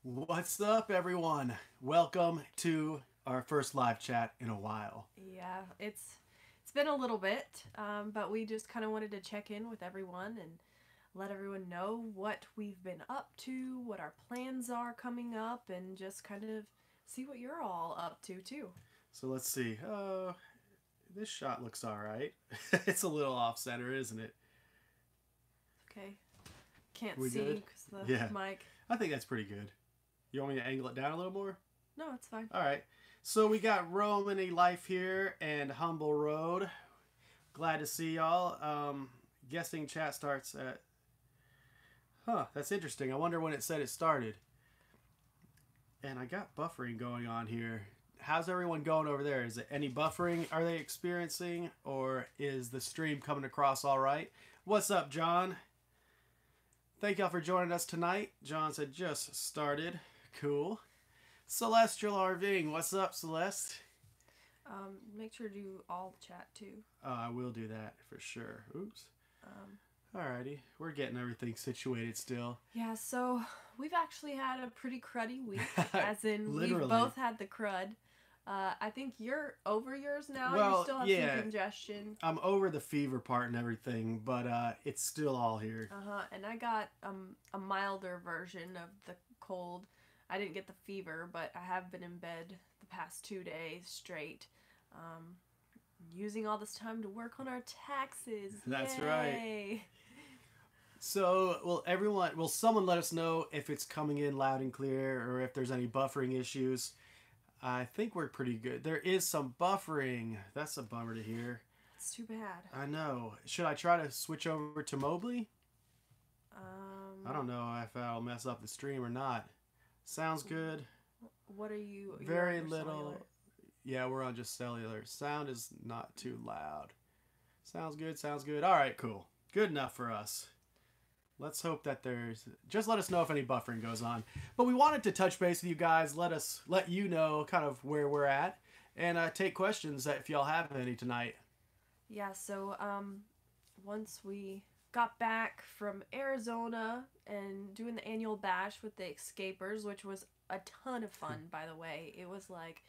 What's up, everyone? Welcome to our first live chat in a while. Yeah, it's been a little bit, but we just kind of wanted to check in with everyone and let everyone know what we've been up to, what our plans are coming up, and just kind of see what you're all up to too. So let's see. This shot looks all right. It's a little off center, isn't it? Okay, can't We see good? because the Yeah, mic. I think that's pretty good. You want me to angle it down a little more? No, it's fine. All right. So we got Romany Life here and Humble Road. Glad to see y'all. Guessing chat starts at. Huh, that's interesting. I wonder when it said it started. And I got buffering going on here. How's everyone going over there? Is it any buffering are they experiencing, or is the stream coming across all right? What's up, John? Thank y'all for joining us tonight. John said just started. Cool. Celestial RVing. What's up, Celeste? Make sure to do all the chat too. I will do that for sure. Oops. Um, Alrighty. We're getting everything situated still. yeah, so we've actually had a pretty cruddy week, as in we've Literally. both had the crud. I think you're over yours now. Well, You still have yeah. some congestion. I'm over the fever part and everything, but it's still all here. And I got a milder version of the cold. I didn't get the fever, but I have been in bed the past 2 days straight, using all this time to work on our taxes. That's Yay! right. So, will someone let us know if it's coming in loud and clear or if there's any buffering issues? I think we're pretty good. There is some buffering. That's a bummer to hear. It's too bad. I know. Should I try to switch over to Mobley? I don't know if I'll mess up the stream or not. Sounds good. What are you? Very you're on your little. cellular? Yeah, we're on just cellular. Sound is not too loud. Sounds good. Sounds good. All right, cool. Good enough for us. Let's hope that there's. Just let us know if any buffering goes on. But we wanted to touch base with you guys. Let you know kind of where we're at, and take questions if y'all have any tonight. Yeah. So once we got back from Arizona and doing the annual bash with the escapers, which was a ton of fun, by the way. It was like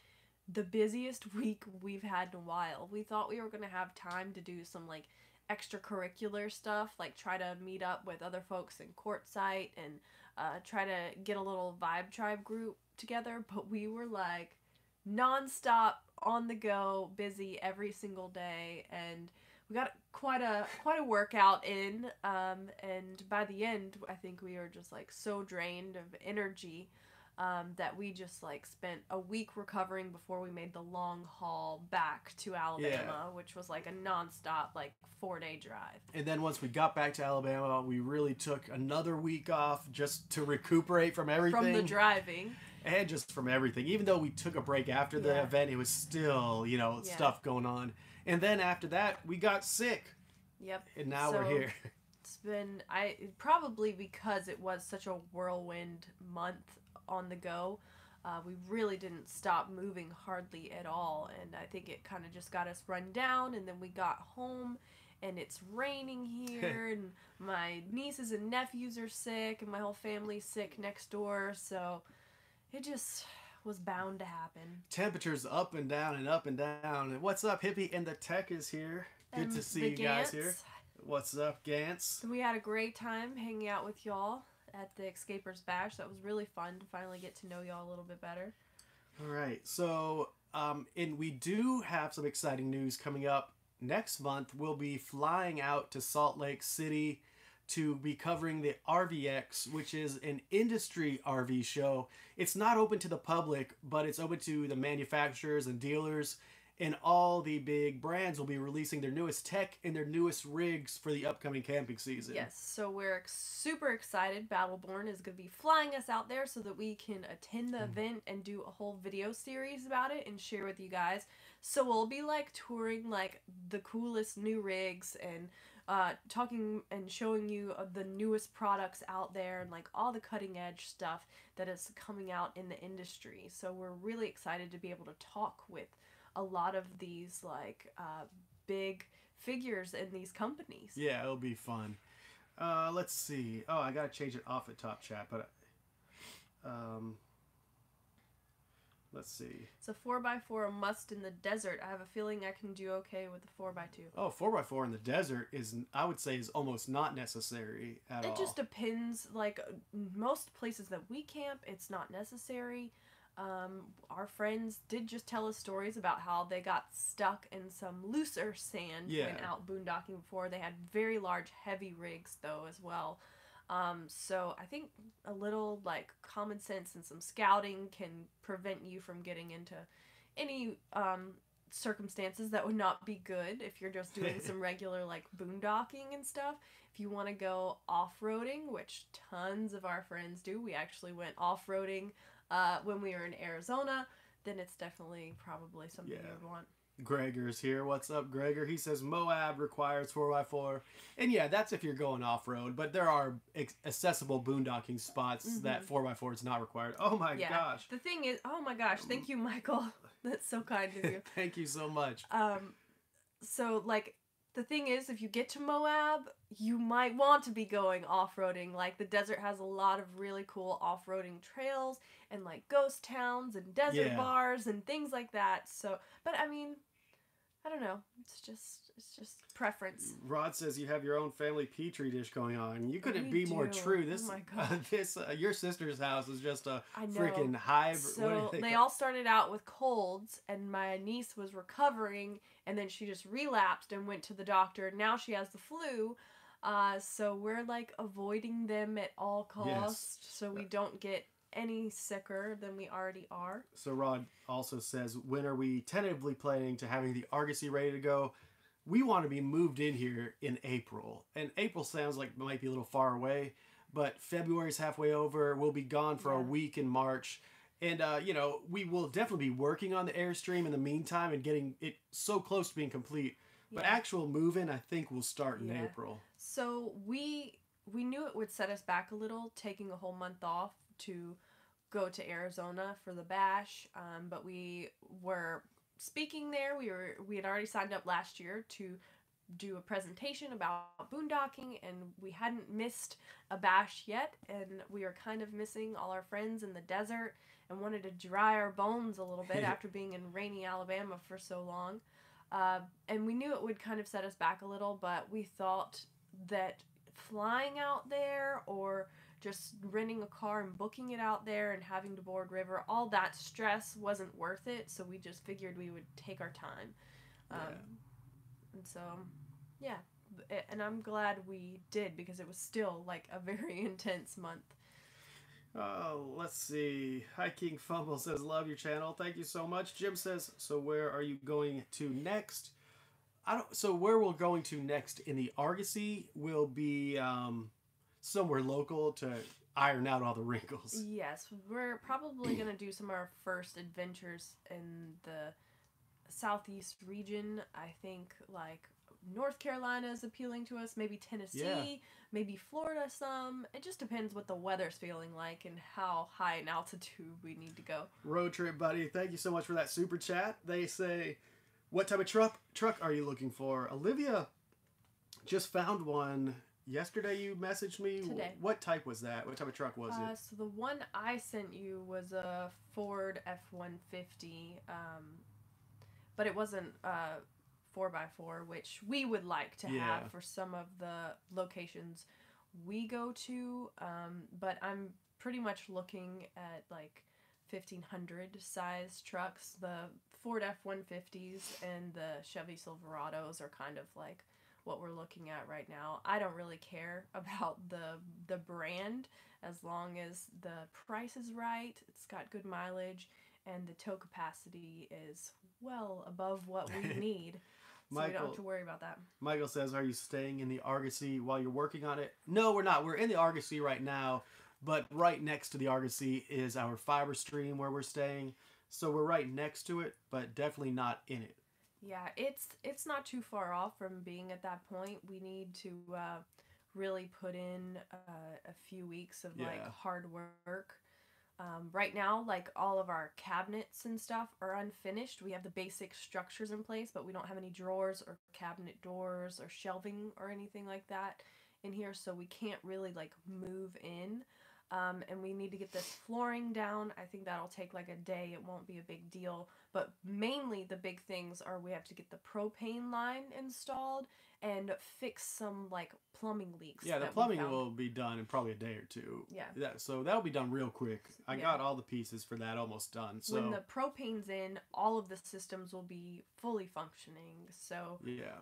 the busiest week we've had in a while. We thought we were going to have time to do some like extracurricular stuff, like try to meet up with other folks in Quartzsite and try to get a little vibe tribe group together, but we were like nonstop on the go, busy every single day, and we got quite a workout in, and by the end I think we were just like so drained of energy, that we just like spent a week recovering before we made the long haul back to Alabama, which was like a nonstop like 4-day drive. And then once we got back to Alabama, we really took another week off just to recuperate from everything. From the driving. And just from everything. Even though we took a break after the event, it was still, stuff going on. And then after that, we got sick. Yep. And now we're here. It's been probably because it was such a whirlwind month on the go. We really didn't stop moving hardly at all, and I think it kind of just got us run down, and then we got home and it's raining here and my nieces and nephews are sick and my whole family's sick next door, so it just was bound to happen. Temperatures up and down and up and down. What's up, Hippie? And the tech is here. Good to see you guys here. What's up, Gantz? We had a great time hanging out with y'all at the Escapers Bash. That was really fun to finally get to know y'all a little bit better. All right. So, and we do have some exciting news coming up. Next month, we'll be flying out to Salt Lake City to be covering the RVX, which is an industry RV show. It's not open to the public, but it's open to the manufacturers and dealers, and all the big brands will be releasing their newest tech and their newest rigs for the upcoming camping season. Yes, so we're super excited. Battleborn is going to be flying us out there so that we can attend the event and do a whole video series about it and share with you guys. So we'll be like touring like the coolest new rigs and talking and showing you the newest products out there and like all the cutting edge stuff that is coming out in the industry. So we're really excited to be able to talk with a lot of these like big figures in these companies. Yeah, it'll be fun. Let's see. Oh, I gotta change it off at Top Chat, but Um, let's see. It's a 4x4 a must in the desert. I have a feeling I can do okay with the 4x2. Oh, 4x4 in the desert is, I would say, is almost not necessary at all. It just depends. Like most places that we camp, it's not necessary. Our friends did just tell us stories about how they got stuck in some looser sand when out boondocking before. They had very large, heavy rigs though as well. So I think a little like common sense and some scouting can prevent you from getting into any circumstances that would not be good if you're just doing some regular like boondocking and stuff. If you want to go off-roading, which tons of our friends do, we actually went off-roading when we were in Arizona, then it's definitely probably something you would want. Gregor's here. What's up, Gregor? He says Moab requires 4x4. And yeah, that's if you're going off-road. But there are accessible boondocking spots that 4x4 is not required. Oh my gosh. The thing is, oh my gosh, thank you, Michael. That's so kind of you. Thank you so much. So like, the thing is, if you get to Moab, you might want to be going off-roading. Like, the desert has a lot of really cool off-roading trails and, like, ghost towns and desert bars and things like that. So, but, I mean, I don't know. It's just preference. Rod says you have your own family petri dish going on. You couldn't be more true. This, oh my God. Your sister's house is just a freaking hive. So they all started out with colds, and my niece was recovering, and then she just relapsed and went to the doctor. Now she has the flu. So we're like avoiding them at all costs, so we don't get any sicker than we already are. So Rod also says, when are we tentatively planning to having the Argosy ready to go? We want to be moved in here in April. And April sounds like it might be a little far away, but February's halfway over. We'll be gone for a week in March. And, you know, we will definitely be working on the Airstream in the meantime and getting it so close to being complete. But actual move-in, I think, will start in April. So we knew it would set us back a little, taking a whole month off to go to Arizona for the bash. But we were speaking there. We had already signed up last year to do a presentation about boondocking, and we hadn't missed a bash yet, and we were kind of missing all our friends in the desert and wanted to dry our bones a little bit after being in rainy Alabama for so long. And we knew it would kind of set us back a little, but we thought that flying out there or just renting a car and booking it out there and having to board river, all that stress wasn't worth it, so we just figured we would take our time. And so, yeah, and I'm glad we did, because it was still like a very intense month. Oh, let's see. Hi, King Fumble says, love your channel. Thank you so much. Jim says, so where are you going to next? So where we're going to next in the Argosy will be somewhere local to iron out all the wrinkles. Yes, we're probably going to do some of our first adventures in the southeast region. I think like North Carolina is appealing to us, maybe Tennessee, maybe Florida some. It just depends what the weather's feeling like and how high in altitude we need to go. Road trip, buddy. Thank you so much for that super chat. They say, what type of truck are you looking for? Olivia just found one. Yesterday you messaged me. Today. What type was that? What type of truck was it? So the one I sent you was a Ford F-150, but it wasn't 4x4, which we would like to have for some of the locations we go to. But I'm pretty much looking at like 1,500 size trucks. The Ford F-150s and the Chevy Silverados are kind of like what we're looking at right now. I don't really care about the brand as long as the price is right, it's got good mileage, and the tow capacity is well above what we need. So we don't have to worry about that. Michael says, are you staying in the Argosy while you're working on it? No, we're not. We're in the Argosy right now, but right next to the Argosy is our fiber stream where we're staying. So we're right next to it, but definitely not in it. Yeah, it's not too far off from being at that point. We need to really put in a few weeks of like hard work. Right now, like all of our cabinets and stuff are unfinished. We have the basic structures in place, but we don't have any drawers or cabinet doors or shelving or anything like that in here, so we can't really like move in. And we need to get this flooring down. I think that'll take like a day. It won't be a big deal. But mainly the big things are we have to get the propane line installed and fix some like plumbing leaks. Yeah, the plumbing will be done in probably a day or two. Yeah. So that'll be done real quick. I got all the pieces for that almost done. So when the propane's in, all of the systems will be fully functioning. So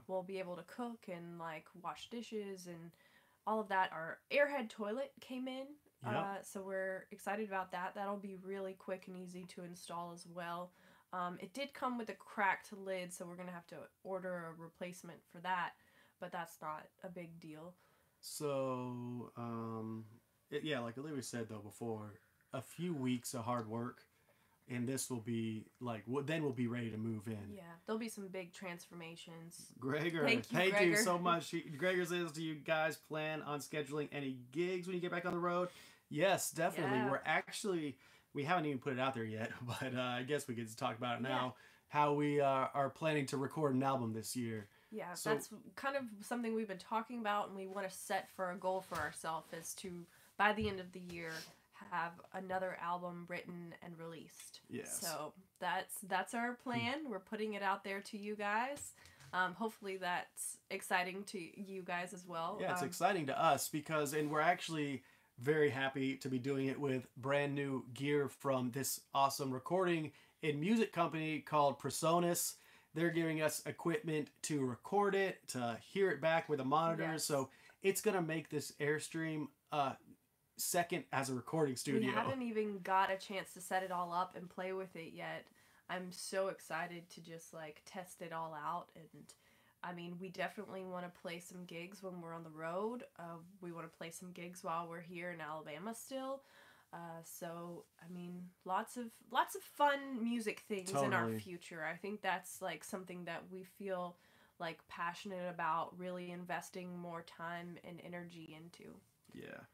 we'll be able to cook and like wash dishes and all of that. Our airhead toilet came in. So we're excited about that. That'll be really quick and easy to install as well. It did come with a cracked lid, so we're going to have to order a replacement for that, but that's not a big deal. So, like Olivia said, though, before, a few weeks of hard work, and this will be, like, then we'll be ready to move in. Yeah, there'll be some big transformations. Gregor, thank you so much. Gregor says, do you guys plan on scheduling any gigs when you get back on the road? Yes, definitely. Yeah. We haven't even put it out there yet, but I guess we could talk about it now. How we are planning to record an album this year. Yeah, so, that's kind of something we've been talking about, and we want to set for a goal for ourselves is to, by the end of the year, have another album written and released. Yes. So that's our plan. We're putting it out there to you guys. Hopefully that's exciting to you guys as well. Yeah, it's exciting to us and we're actually very happy to be doing it with brand new gear from this awesome recording and music company called Presonus. They're giving us equipment to record it, to hear it back with a monitor. Yes. So it's going to make this Airstream second as a recording studio. We haven't even got a chance to set it all up and play with it yet. I'm so excited to just like test it all out. And I mean, we definitely want to play some gigs when we're on the road. We want to play some gigs while we're here in Alabama still. So I mean, lots of fun music things in our future. I think that's like something that we feel like passionate about, really investing more time and energy into. Yeah.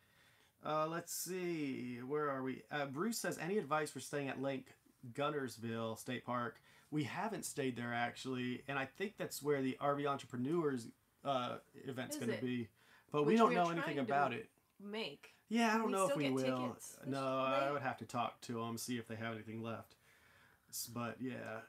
Let's see. Where are we? Bruce says, any advice for staying at Lake Gunnersville State Park? We haven't stayed there actually, and I think that's where the RV Entrepreneurs event's going to be. But we don't know anything about it. Yeah, I don't know if we will. No, I would have to talk to them, see if they have anything left. But yeah,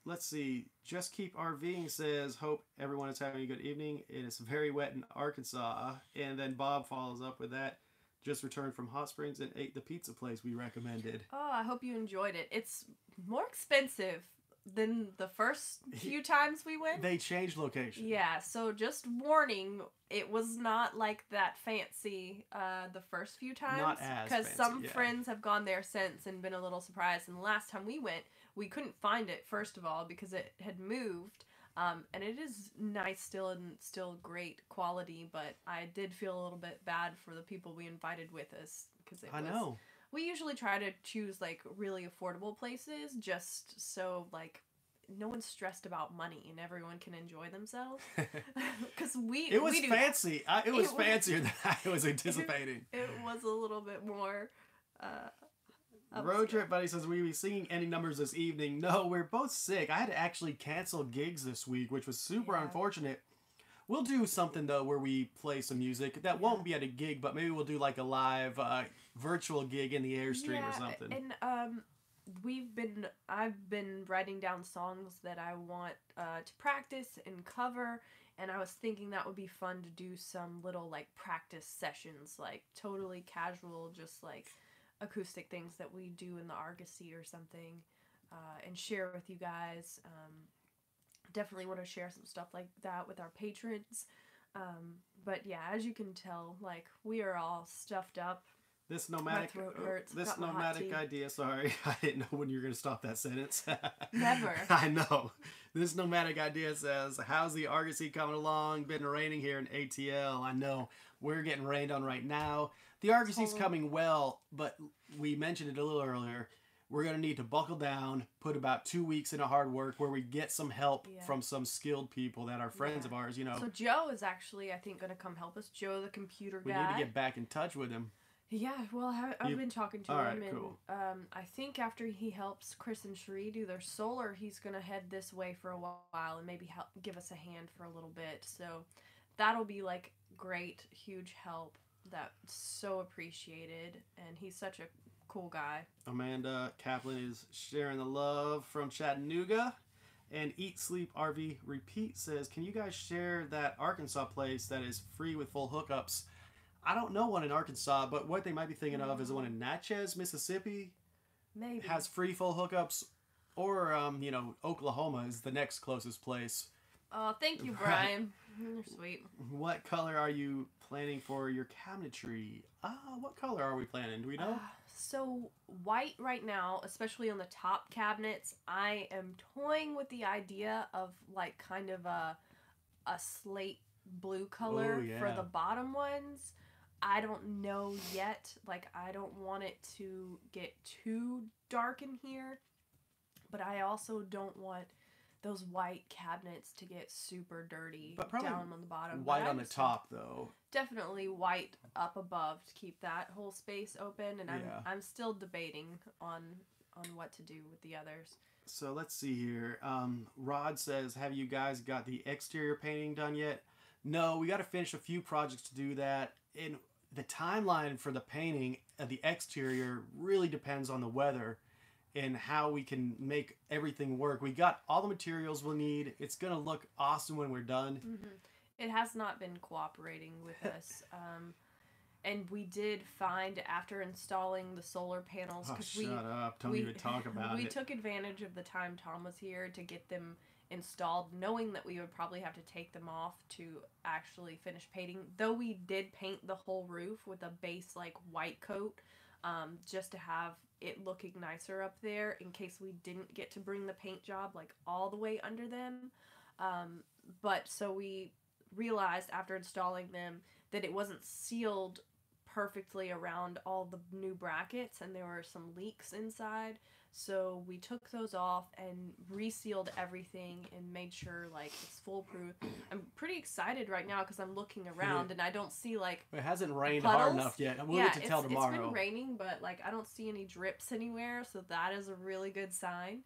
let's see. Just Keep RVing says, hope everyone is having a good evening. It is very wet in Arkansas. And then Bob follows up with that. Just returned from Hot Springs and ate the pizza place we recommended. Oh, I hope you enjoyed it. It's more expensive than the first few times we went. They changed location. Yeah, so just warning, it was not like that fancy the first few times. Not as because some friends have gone there since and been a little surprised. And the last time we went, we couldn't find it, first of all, because it had moved. And it is nice still and still great quality, but I did feel a little bit bad for the people we invited with us because I know. We usually try to choose like really affordable places just so like no one's stressed about money and everyone can enjoy themselves. Because it was fancy. It was fancier than I was anticipating. It was a little bit more. Road Trip Buddy says, will we be singing any numbers this evening? No, we're both sick. I had to actually cancel gigs this week, which was super unfortunate. We'll do something, though, where we play some music. That won't be at a gig, but maybe we'll do, like, a live virtual gig in the Airstream or something. And I've been writing down songs that I want to practice and cover, and I was thinking that would be fun to do some little, like, practice sessions, like, totally casual, just, like, acoustic things that we do in the Argosy or something, and share with you guys. Definitely want to share some stuff like that with our patrons. But yeah, as you can tell, like, we are all stuffed up. This nomadic idea, sorry, I didn't know when you were going to stop that sentence. Never. I know. This nomadic idea says, how's the Argosy coming along? Been raining here in ATL. I know. We're getting rained on right now. The Argosy's coming well, but we mentioned it a little earlier. We're going to need to buckle down, put about 2 weeks into hard work where we get some help from some skilled people that are friends of ours, you know. So Joe is actually, I think, going to come help us. Joe, the computer guy. We need to get back in touch with him. Yeah, well, I've been talking to him. Alright, and cool. I think after he helps Chris and Cherie do their solar, he's going to head this way for a while and maybe give us a hand for a little bit. So that'll be, like, great, huge help. That's so appreciated, and he's such a cool guy. Amanda Kaplan is sharing the love from Chattanooga. And Eat Sleep RV Repeat says, can you guys share that Arkansas place that is free with full hookups? I don't know one in Arkansas, but what they might be thinking of is the one in Natchez, Mississippi. Maybe. Has free full hookups. Or, Oklahoma is the next closest place. Oh, thank you, Brian. You're sweet. What color are you planning for your cabinetry? What color are we planning? Do we know? So white right now, especially on the top cabinets. I am toying with the idea of like kind of a slate blue color for the bottom ones. I don't know yet. Like, I don't want it to get too dark in here, but I also don't want those white cabinets to get super dirty down on the bottom. White on the top, though. Definitely white up above to keep that whole space open, and I'm still debating on what to do with the others. So let's see here. Rod says, have you guys got the exterior painting done yet? No, we got to finish a few projects to do that. And the timeline for the painting of the exterior really depends on the weather and how we can make everything work. We got all the materials we'll need. It's going to look awesome when we're done. Mm-hmm. It has not been cooperating with us. And we did find after installing the solar panels, don't even talk about it. We took advantage of the time Tom was here to get them installed, knowing that we would probably have to take them off to actually finish painting. Though we did paint the whole roof with a base like white coat, just to have it looking nicer up there in case we didn't get to bring the paint job like all the way under them. But so we realized after installing them that it wasn't sealed perfectly around all the new brackets, and there were some leaks inside. So we took those off and resealed everything and made sure like it's foolproof. I'm pretty excited right now because I'm looking around and I don't see like it hasn't rained puddles. Hard enough yet. We'll get to tell tomorrow. It's been raining, but like I don't see any drips anywhere, so that is a really good sign.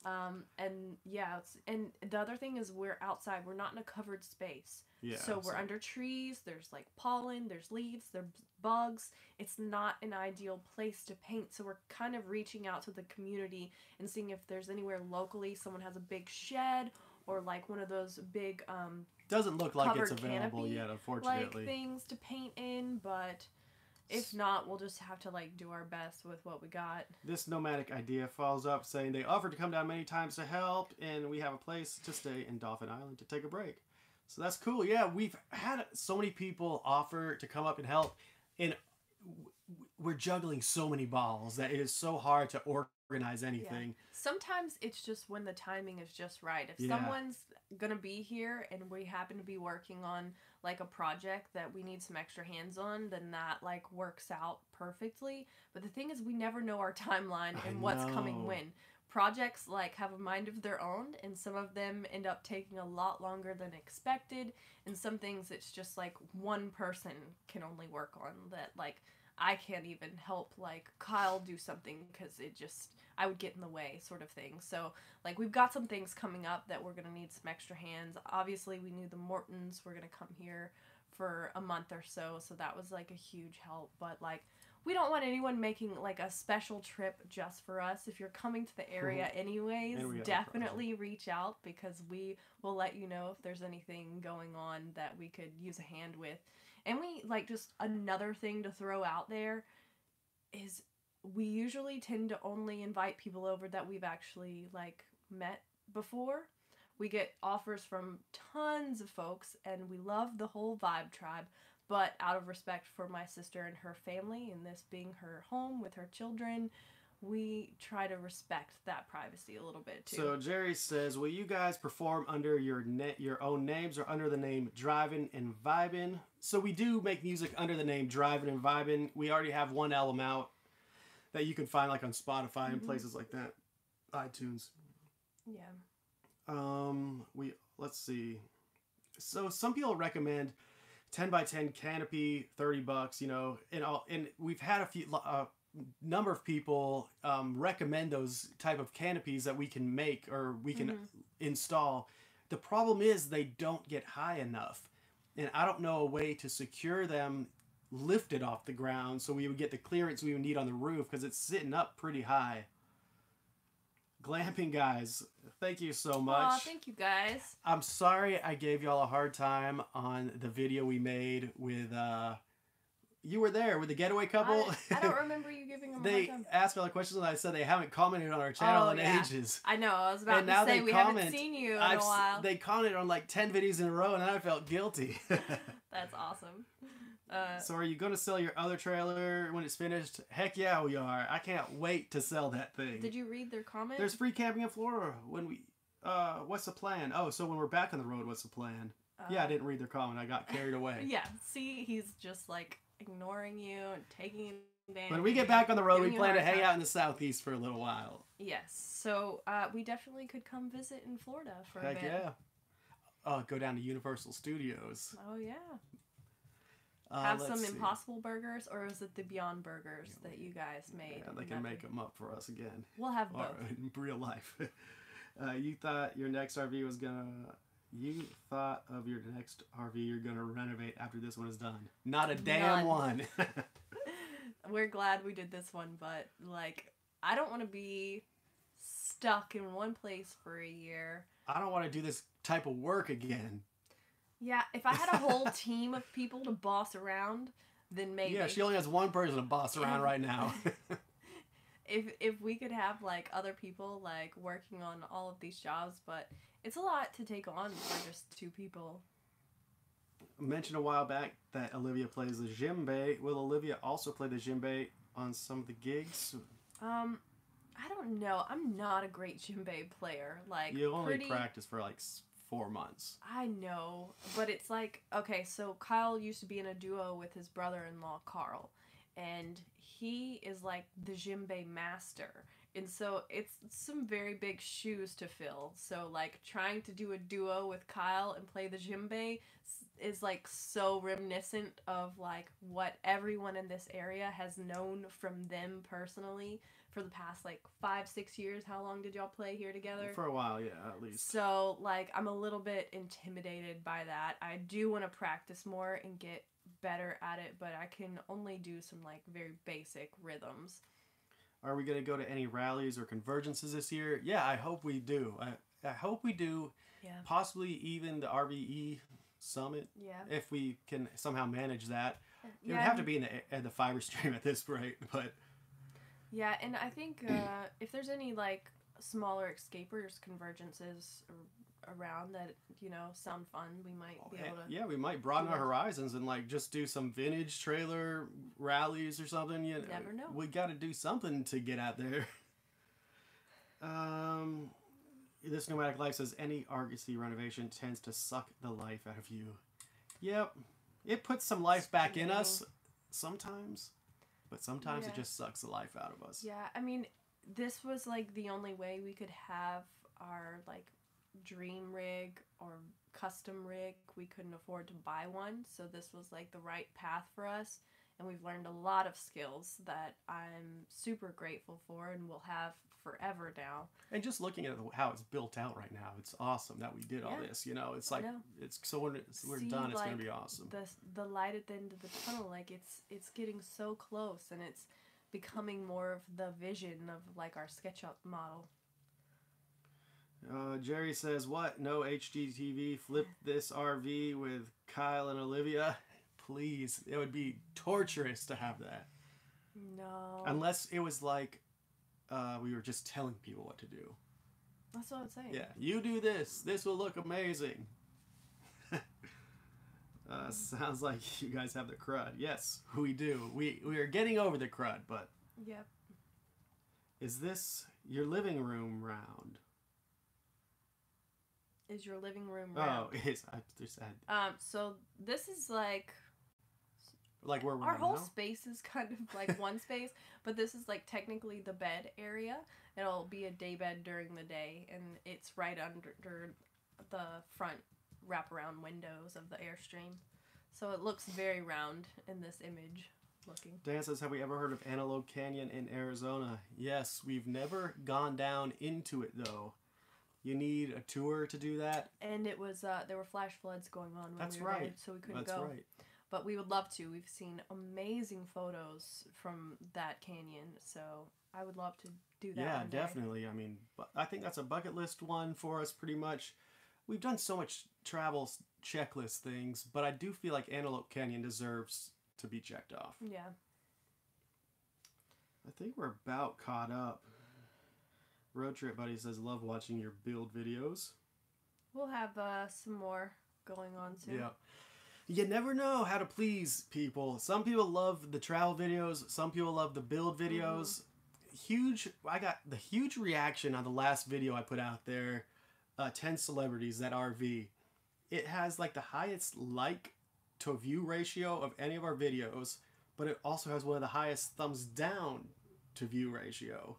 And the other thing is we're outside. We're not in a covered space. Yeah, so we're under trees. There's like pollen. There's leaves. There's bugs. It's not an ideal place to paint. So we're kind of reaching out to the community and seeing if there's anywhere locally someone has a big shed or like one of those big doesn't look like it's available yet, unfortunately. Like things to paint in, but if not, we'll just have to like do our best with what we got. This nomadic idea follows up saying they offered to come down many times to help, and we have a place to stay in Dolphin Island to take a break. So that's cool. Yeah, we've had so many people offer to come up and help, and we're juggling so many balls that it is so hard to organize anything. Yeah. Sometimes it's just when the timing is just right. If someone's gonna be here and we happen to be working on like a project that we need some extra hands on, then that like works out perfectly. But the thing is, we never know our timeline and what's coming when. Projects like have a mind of their own, and some of them end up taking a lot longer than expected, and some things it's just like one person can only work on that. Like I can't even help like Kyle do something because I would get in the way sort of thing. So like we've got some things coming up that we're gonna need some extra hands. Obviously we knew the Mortons were gonna come here for a month or so that was like a huge help. But like we don't want anyone making like a special trip just for us. If you're coming to the area anyways, definitely reach out because we will let you know if there's anything going on that we could use a hand with. And we like just another thing to throw out there is we usually tend to only invite people over that we've actually like met before. We get offers from tons of folks and we love the whole Vibe tribe. But out of respect for my sister and her family, and this being her home with her children, we try to respect that privacy a little bit too. So Jerry says, will you guys perform under your own names or under the name Drivin and Vibin? So we do make music under the name Drivin and Vibin. We already have one album out that you can find like on Spotify and places like that. iTunes. Yeah. Let's see. So some people recommend 10 by 10 canopy, $30, and we've had a number of people recommend those type of canopies that we can make or we can install. The problem is they don't get high enough, and I don't know a way to secure them lift it off the ground so we would get the clearance we would need on the roof because it's sitting up pretty high. Glamping guys, thank you so much. Aw, thank you guys. I'm sorry I gave y'all a hard time on the video we made with you were there with the getaway couple. I don't remember you giving them a hard They time. asked all the questions and I said they haven't commented on our channel in ages. I know. I was about And to now say they we haven't seen you in a while. They commented on like 10 videos in a row and I felt guilty. That's awesome. So are you going to sell your other trailer when it's finished? Heck yeah, we are. I can't wait to sell that thing. Did you read their comment? There's free camping in Florida. When we, what's the plan? Oh, so when we're back on the road, what's the plan? Yeah, I didn't read their comment. I got carried away. Yeah, see, he's just like ignoring you and taking advantage. When we get back on the road, we plan to hang out in the Southeast for a little while. Yes, so we definitely could come visit in Florida for a bit. Heck yeah. Go down to Universal Studios. Oh yeah. Have some Impossible Burgers, or is it the Beyond Burgers that you guys made? Yeah, they can make them up for us again. We'll have both. In real life. You thought your next RV was gonna... You thought of your next RV you're gonna renovate after this one is done. Not a damn one. We're glad we did this one, but like, I don't want to be stuck in one place for a year. I don't want to do this type of work again. Yeah, if I had a whole team of people to boss around, then maybe. Yeah, she only has one person to boss around right now. If we could have like other people like working on all of these jobs, but it's a lot to take on for just two people. I mentioned a while back that Olivia plays the djembe. Will Olivia also play the djembe on some of the gigs? I don't know. I'm not a great djembe player. Like, you only practice for like 4 months. I know, but it's like, okay, so Kyle used to be in a duo with his brother-in-law Carl, and he is like the djembe master, and so it's some very big shoes to fill. So like trying to do a duo with Kyle and play the djembe is like so reminiscent of like what everyone in this area has known from them personally for the past like 5-6 years. How long did y'all play here together? For a while, yeah, at least. So like I'm a little bit intimidated by that. I do want to practice more and get better at it, but I can only do some like very basic rhythms. Are we going to go to any rallies or convergences this year? Yeah, I hope we do. I hope we do. Yeah. Possibly even the RVE Summit. Yeah. If we can somehow manage that. It Yeah. would have to be in the fiber stream at this rate, but... Yeah, and I think if there's any like smaller escapers convergences around that, you know, sound fun, we might be able to... Yeah, we might broaden our horizons and like just do some vintage trailer rallies or something. You never know. We got to do something to get out there. This Nomadic Life says any Argosy renovation tends to suck the life out of you. Yep. It puts some life back in us sometimes, but sometimes it just sucks the life out of us. Yeah, I mean, this was like the only way we could have our like dream rig or custom rig. We couldn't afford to buy one, so this was like the right path for us, and we've learned a lot of skills that I'm super grateful for and will have forever now. And just looking at how it's built out right now, it's awesome that we did all this. You know, it's like it's so when we're done, it's gonna be awesome. The light at the end of the tunnel, like it's getting so close, and it's becoming more of the vision of like our SketchUp model. Jerry says, what? No HGTV? Flip this RV with Kyle and Olivia? Please. It would be torturous to have that. No. Unless it was like we were just telling people what to do. That's what I'm saying. Yeah. You do this. This will look amazing. Sounds like you guys have the crud. Yes, we do. We are getting over the crud, but... Yep. Is this your living room round? Is your living room round? Oh, it is. I just said. So this is like where we're our whole now? space is kind of like one space, but this is like technically the bed area. It'll be a day bed during the day, and it's right under the front wraparound windows of the Airstream. So it looks very round in this image looking. Dan says, have we ever heard of Antelope Canyon in Arizona? Yes, we've never gone down into it though. You need a tour to do that. And it was there were flash floods going on when we were there, so we couldn't go. That's right. But we would love to. We've seen amazing photos from that canyon, so I would love to do that. Yeah, one day. definitely. I mean, I think that's a bucket list one for us pretty much. We've done so much travel checklist things, but I do feel like Antelope Canyon deserves to be checked off. Yeah. I think we're about caught up. Road Trip Buddy says, love watching your build videos. We'll have some more going on soon. Yeah. You never know how to please people. Some people love the travel videos. Some people love the build videos. I got the huge reaction on the last video I put out there. 10 celebrities, that RV. It has like the highest like to view ratio of any of our videos, but it also has one of the highest thumbs down to view ratio.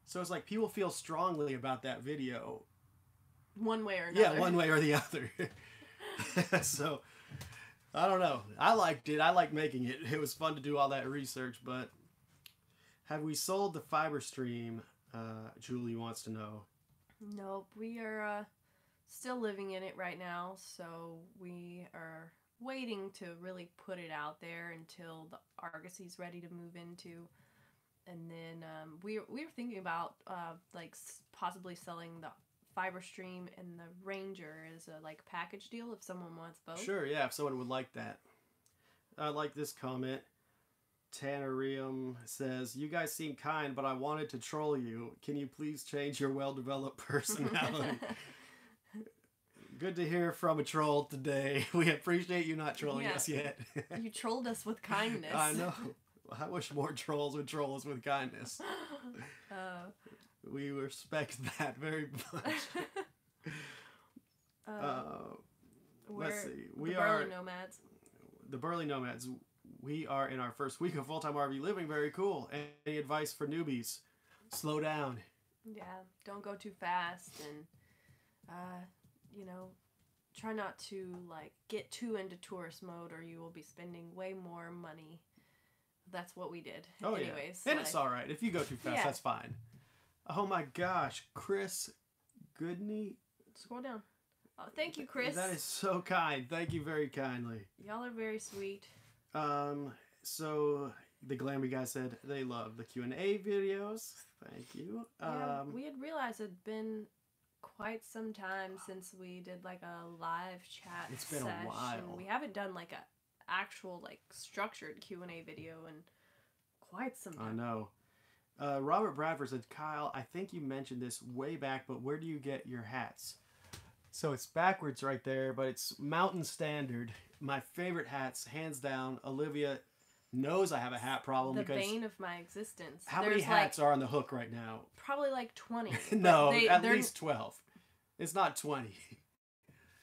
So it's like people feel strongly about that video. One way or another. Yeah, one way or the other. So, I don't know. I liked it. I liked making it. It was fun to do all that research, but have we sold the fiber stream? Julie wants to know. Nope. We are still living in it right now, so we are waiting to really put it out there until the Argosy's ready to move into. And then we were thinking about like possibly selling the fiber stream and the Ranger as a like package deal if someone wants both. Sure, yeah, if someone would like that. I like this comment. Tanarium says, you guys seem kind, but I wanted to troll you. Can you please change your well-developed personality? Good to hear from a troll today. We appreciate you not trolling us yet. You trolled us with kindness. I know. I wish more trolls would troll us with kindness. We respect that very much. Let's see. We are Burly Nomads. The Burly Nomads. We are in our first week of full-time RV living. Very cool. Any advice for newbies? Slow down. Yeah, don't go too fast, and you know, try not to like get too into tourist mode, or you will be spending way more money. That's what we did. Oh, anyways, yeah. And it's all right if you go too fast. That's fine. Oh my gosh, Chris Goodney. Scroll down. Oh, thank you, Chris. That is so kind. Thank you very kindly. Y'all are very sweet. So the Glammy guy said they love the Q&A videos. Thank you. Yeah, we had realized it'd been quite some time since we did like a live chat. It's been a while. We haven't done like a actual like structured Q&A video in quite some time. I know. Robert Bradford said, Kyle, I think you mentioned this way back, but where do you get your hats? So it's backwards right there, but it's mountain standard. My favorite hats, hands down. Olivia knows I have a hat problem the because bane of my existence. How many hats are on the hook right now? Probably like 20. No, at least 12. It's not 20.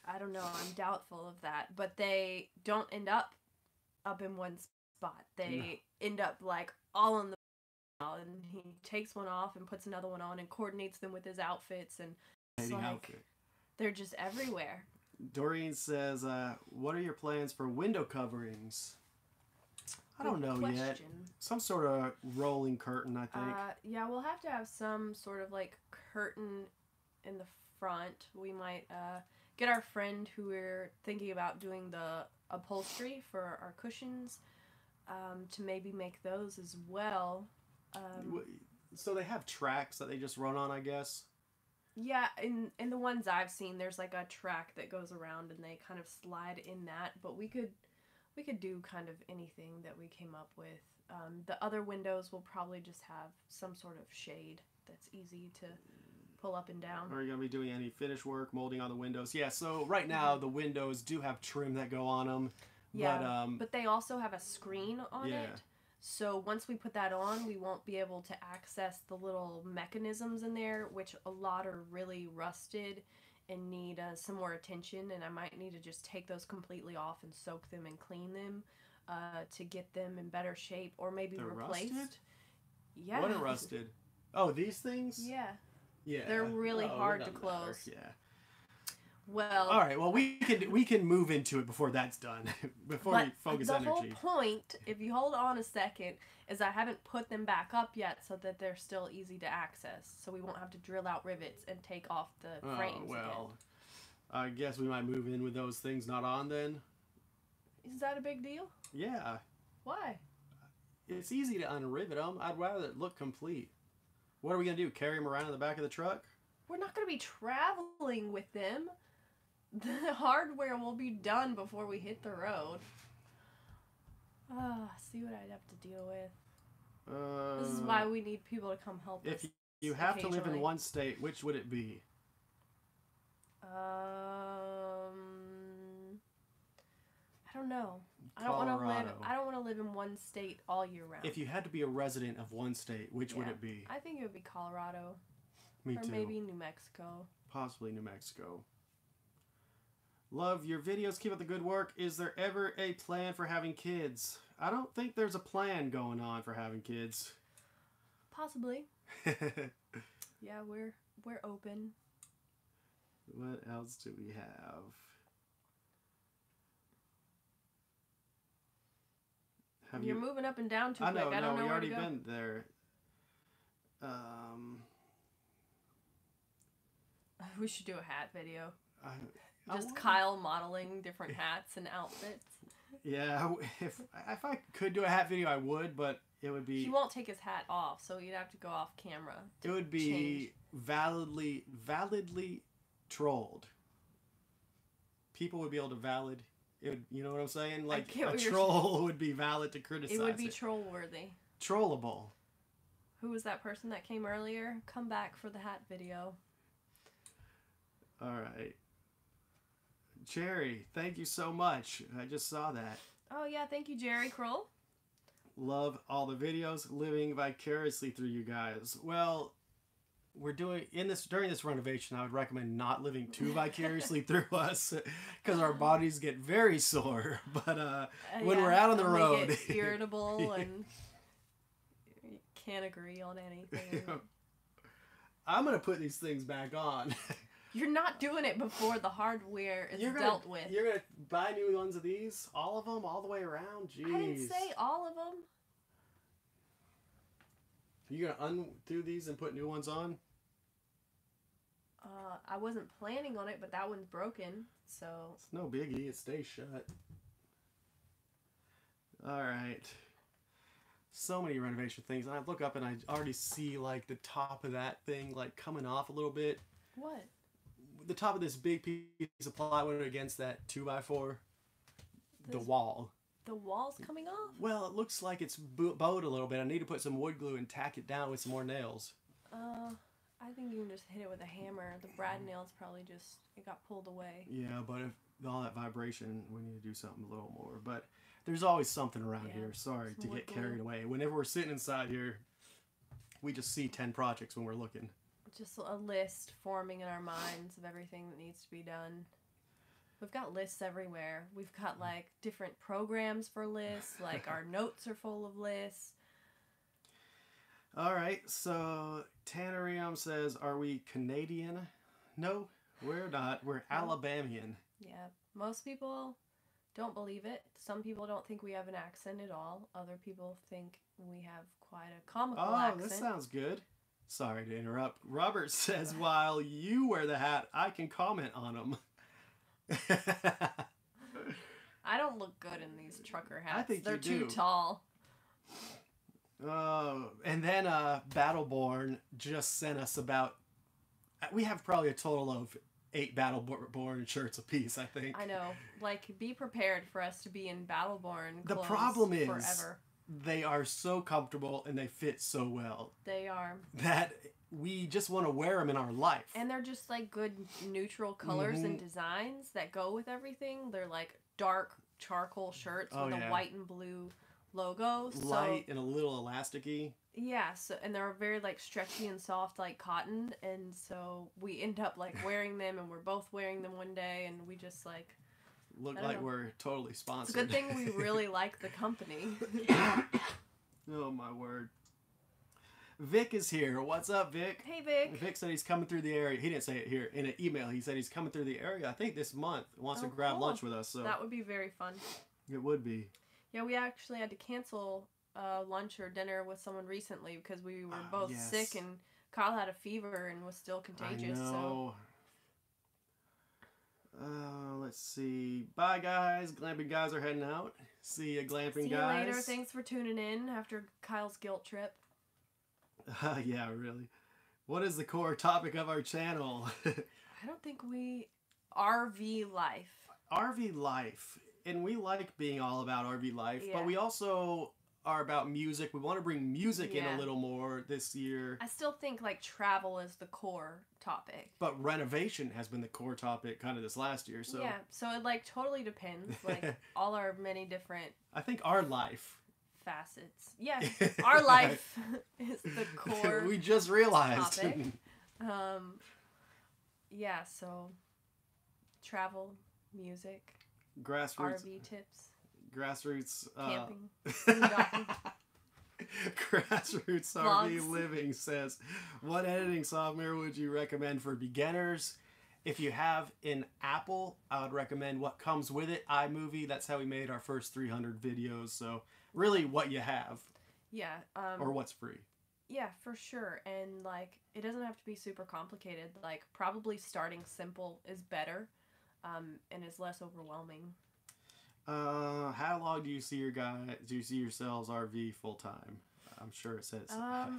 I don't know. I'm doubtful of that, but they don't end up in one spot. They end up like all on the and he takes one off and puts another one on and coordinates them with his outfits, and it's like they're just everywhere. Doreen says, what are your plans for window coverings? I don't know yet. Some sort of rolling curtain, I think. Yeah, we'll have to have some sort of like curtain in the front. We might get our friend who we're thinking about doing the upholstery for our cushions to maybe make those as well. So they have tracks that they just run on, I guess? Yeah, in the ones I've seen, there's like a track that goes around and they kind of slide in that, but we could do kind of anything that we came up with. The other windows will probably just have some sort of shade that's easy to pull up and down. Are you going to be doing any finish work, molding on the windows? Yeah, so right now the windows do have trim that go on them. Yeah, but they also have a screen on it. So once we put that on, we won't be able to access the little mechanisms in there, which a lot are really rusted and need some more attention. And I might need to just take those completely off and soak them and clean them to get them in better shape, or maybe replaced. Rusted? Yeah. What are rusted? Oh, these things? Yeah. Yeah. They're really hard to close. Yeah. Well, all right. Well, we can move into it before that's done. Before we focus energy. The whole point, if you hold on a second, is I haven't put them back up yet, so that they're still easy to access. So we won't have to drill out rivets and take off the frames. Well, again. I guess we might move in with those things not on then. Is that a big deal? Yeah. Why? It's easy to unrivet them. I'd rather it look complete. What are we going to do? Carry them around in the back of the truck? We're not going to be traveling with them. The hardware will be done before we hit the road. See what I'd have to deal with. This is why we need people to come help us. If you have to live in one state, which would it be? I don't know. I don't want to live in one state all year round. If you had to be a resident of one state, which would it be? I think it would be Colorado. Me too. Or maybe New Mexico. Possibly New Mexico. Love your videos. Keep up the good work. Is there ever a plan for having kids? I don't think there's a plan going on for having kids. Possibly. Yeah, we're open. What else do we have? You're moving up and down too quick. I don't know where to go. We already been there. We should do a hat video. Just Kyle modeling different hats and outfits. Yeah, if I could do a hat video, I would, but it would be... He won't take his hat off, so you'd have to go off camera. It would be validly trolled. People would be able to you know what I'm saying? Like, a troll would be valid to criticize. It would be troll-worthy. Trollable. Who was that person that came earlier? Come back for the hat video. All right. Jerry, thank you so much. I just saw that. Oh, yeah. Thank you, Jerry Kroll. Love all the videos, living vicariously through you guys. Well, we're doing during this renovation, I would recommend not living too vicariously through us because our bodies get very sore. But when we're out on the road, get irritable and you can't agree on anything. I'm gonna put these things back on. You're not doing it before the hardware is dealt with. You're gonna buy new ones of these, all of them, all the way around. Jeez. I didn't say all of them. Are you gonna undo these and put new ones on? I wasn't planning on it, but that one's broken, so... It's no biggie. It stays shut. Alright. So many renovation things. And I look up and I already see, like, the top of that thing, like, coming off a little bit. What? The top of this big piece of plywood against that 2x4. The wall. The wall's coming off? Well, it looks like it's bowed a little bit. I need to put some wood glue and tack it down with some more nails. I think you can just hit it with a hammer. The brad nails probably it got pulled away. Yeah, but if all that vibration, we need to do something a little more. But there's always something around here. Sorry to get carried away. Whenever we're sitting inside here, we just see 10 projects when we're looking. Just a list forming in our minds of everything that needs to be done. We've got lists everywhere. We've got, like, different programs for lists. Like, our notes are full of lists. All right, so Tannerium says, are we Canadian? No, we're not. We're Alabamian. Yeah, most people don't believe it. Some people don't think we have an accent at all. Other people think we have quite a comical accent. Oh, this sounds good. Sorry to interrupt. Robert says, while you wear the hat, I can comment on them. I don't look good in these trucker hats. I think they're too tall. And then Battleborn just sent us we have probably a total of 8 Battleborn shirts apiece, I think. I know. Like, be prepared for us to be in Battleborn clothes The problem is, forever. They are so comfortable and they fit so well. They are. That we just want to wear them in our life. And they're just, like, good neutral colors and designs that go with everything. They're, like, dark charcoal shirts with a white and blue logo. Light and a little elasticy. Yeah, and they're very, like, stretchy and soft like cotton, and so we end up, like, wearing them, and we're both wearing them one day, and we just, like... Look like we're totally sponsored. It's a good thing we really like the company. Oh, my word. Vic is here. What's up, Vic? Hey, Vic. Vic said he's coming through the area. He didn't say it here. In an email, he said he's coming through the area, I think this month. Wants to grab lunch with us. So that would be very fun. It would be. Yeah, we actually had to cancel lunch or dinner with someone recently because we were both sick, and Kyle had a fever and was still contagious. I know. Let's see. Bye, guys. Glamping guys are heading out. See ya, glamping See you guys. later. Thanks for tuning in after Kyle's guilt trip. Yeah, really. What is the core topic of our channel? I don't think we... RV life. RV life. And we like being all about RV life, Yeah. but we also are about music. We want to bring music in Yeah. a little more this year. I still think like travel is the core topic. But renovation has been the core topic kind of this last year. So Yeah, so it like totally depends. Like all our many different I think our life. facets. Yeah, our life is the core We just realized. topic. Yeah, so travel, music, Grassroots. RV tips, Grassroots. camping, boondocking. Grassroots RV Vlogs. Living says, what editing software would you recommend for beginners? If you have an Apple, I would recommend what comes with it, iMovie. That's how we made our first 300 videos. So really what you have Yeah. or what's free. Yeah, for sure. And like it doesn't have to be super complicated. Like probably starting simple is better, and is less overwhelming. How long do you see yourselves RV full time? I'm sure it says. I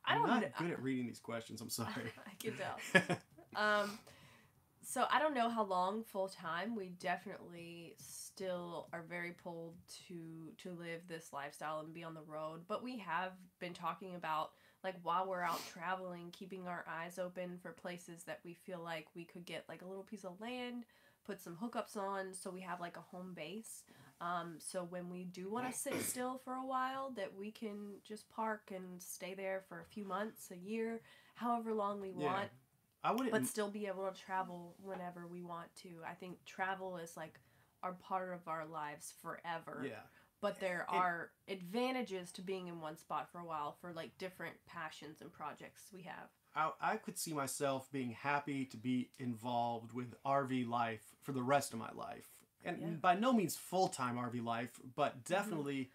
I'm don't not know. good at reading these questions. I'm sorry. I can tell. So I don't know how long full time. We definitely still are very pulled to live this lifestyle and be on the road. But we have been talking about like while we're out traveling, keeping our eyes open for places that we feel like we could get like a little piece of land, put some hookups on, so we have like a home base. So when we do want to sit still for a while, that we can just park and stay there for a few months, a year, however long we want. I wouldn't. But still be able to travel whenever we want to. I think travel is like our part of our lives forever. Yeah. But there are advantages to being in one spot for a while for like different passions and projects we have. I could see myself being happy to be involved with RV life for the rest of my life. And by no means full-time RV life, but definitely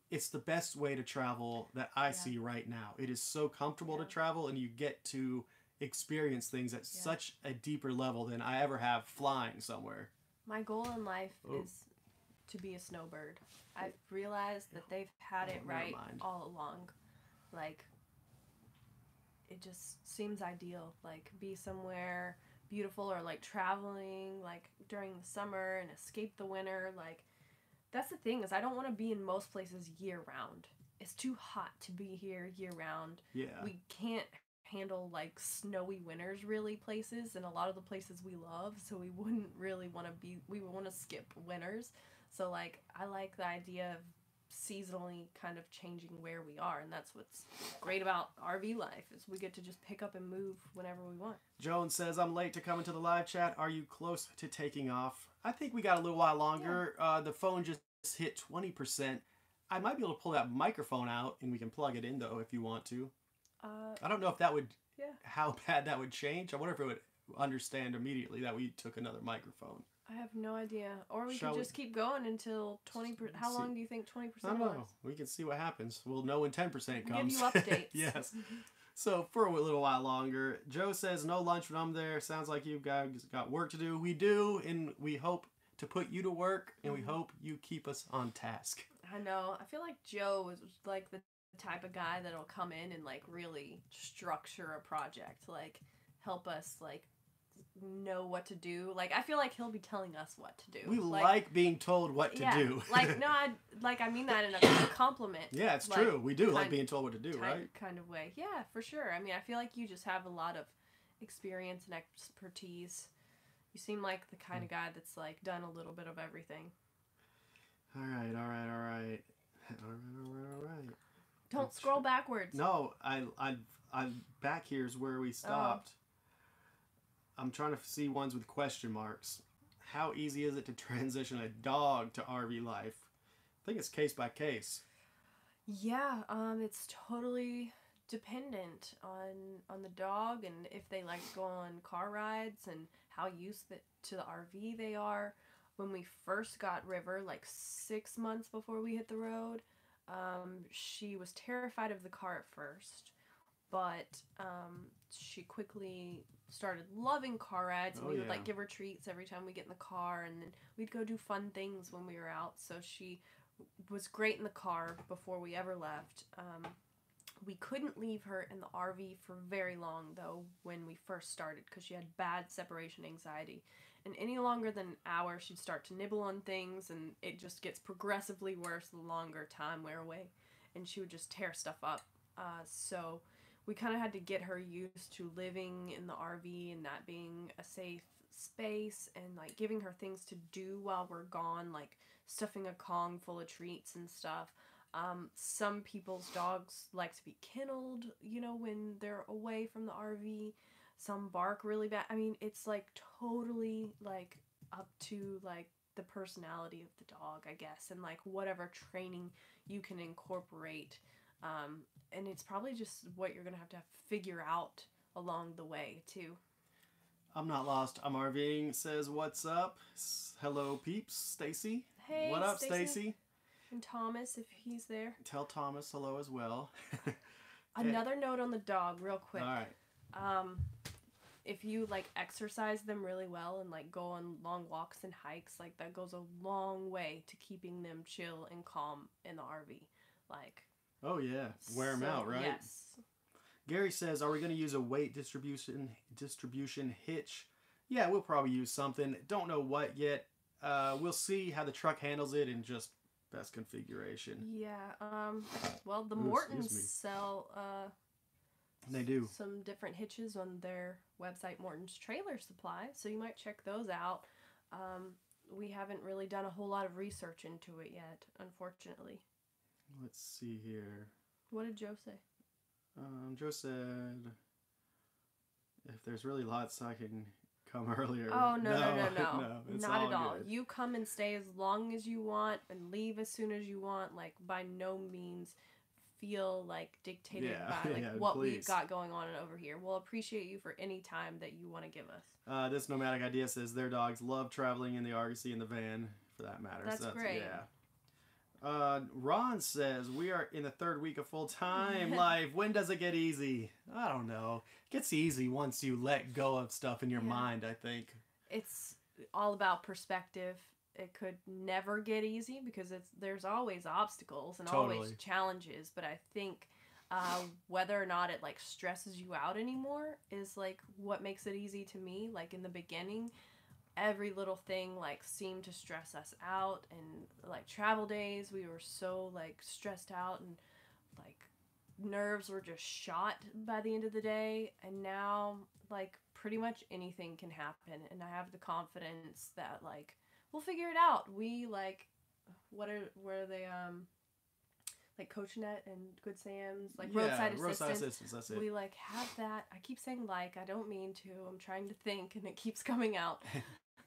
it's the best way to travel that I see right now. It is so comfortable to travel, and you get to experience things at such a deeper level than I ever have flying somewhere. My goal in life is to be a snowbird. I've realized that they've had it right all along. Like, it just seems ideal. Like, be somewhere beautiful, or like traveling like during the summer and escape the winter. Like, that's the thing, is I don't want to be in most places year round. It's too hot to be here year round. Yeah. We can't handle like snowy winters really places, and a lot of the places we love, so we wouldn't really want to be, we would want to skip winters. So like I like the idea of seasonally kind of changing where we are, and that's what's great about RV life, is we get to just pick up and move whenever we want. Joan says, I'm late to come into the live chat. Are you close to taking off? I think we got a little while longer. The phone just hit 20%. I might be able to pull that microphone out and we can plug it in though if you want to. I don't know if that would, how bad that would change. I wonder if it would understand immediately that we took another microphone. I have no idea. Or we could just keep going until 20%. How long do you think 20% I don't know. was? We can see what happens. We'll know when 10% comes. Give you updates. Yes. So for a little while longer, Joe says no lunch when I'm there. Sounds like you've got work to do. We do, and we hope to put you to work, and we hope you keep us on task. I know. I feel like Joe is like the type of guy that'll come in and like really structure a project, like help us like know what to do. Like I feel like he'll be telling us what to do. We like being told what to do. Like no, I mean that in a compliment. Yeah, it's true. We do like being told what to do, right? Kind of way. Yeah, for sure. I mean, I feel like you just have a lot of experience and expertise. You seem like the kind of guy that's like done a little bit of everything. All right. Don't scroll backwards. No, I'm back. Here's where we stopped. I'm trying to see ones with question marks. How easy is it to transition a dog to RV life? I think it's case by case. Yeah, it's totally dependent on the dog, and if they like to go on car rides, and how used to the RV they are. When we first got River, like 6 months before we hit the road, she was terrified of the car at first, but she quickly started loving car rides, and Oh, we would yeah. like give her treats every time we get in the car, and then we'd go do fun things when we were out. So she was great in the car before we ever left. We couldn't leave her in the RV for very long, though, when we first started, because she had bad separation anxiety. And any longer than an hour, she'd start to nibble on things, and it just gets progressively worse the longer time we're away. And she would just tear stuff up. So we kind of had to get her used to living in the RV and that being a safe space, and like giving her things to do while we're gone, like stuffing a Kong full of treats and stuff. Some people's dogs like to be kennelled, you know, when they're away from the RV. Some bark really bad. I mean, it's like totally like up to like the personality of the dog, I guess, and like whatever training you can incorporate. And it's probably just what you're gonna have to figure out along the way too. I'm not lost. I'm RVing. Says what's up. Hello, peeps. Stacy. Hey, What up, Stacy? Stacy? And Thomas, if he's there. Tell Thomas hello as well. Another note on the dog, real quick. All right. If you like exercise them really well and like go on long walks and hikes, like that goes a long way to keeping them chill and calm in the RV. Like. Oh yeah, wear them out, right? Yes. Gary says, "Are we going to use a weight distribution hitch?" Yeah, we'll probably use something. Don't know what yet. We'll see how the truck handles it and just best configuration. Yeah. Well, the Ooh, Mortons excuse me. sell They do. some different hitches on their website, Morton's Trailer Supply, so you might check those out. We haven't really done a whole lot of research into it yet, unfortunately. Let's see here. What did Joe say? Joe said, "If there's really lots, I can come earlier." Oh, no. No, it's Not all at all. good. You come and stay as long as you want and leave as soon as you want. Like, by no means feel like dictated by like what please. we've got going on over here. We'll appreciate you for any time that you want to give us. This nomadic idea says their dogs love traveling in the Argosy in the van, for that matter. That's great. Yeah. Ron says, "We are in the 3rd week of full-time life. When does it get easy?" I don't know. It gets easy once you let go of stuff in your mind, I think. It's all about perspective. It could never get easy because there's always obstacles and always Totally. challenges. But I think whether or not it like stresses you out anymore is like what makes it easy to me. Like in the beginning, every little thing like seemed to stress us out, and like travel days we were so like stressed out and like nerves were just shot by the end of the day. And now like pretty much anything can happen, and I have the confidence that like we'll figure it out. We like where they like CoachNet and Good Sam's, like roadside assistance. That's it. We like have that. I keep saying like, I don't mean to. I'm trying to think and it keeps coming out.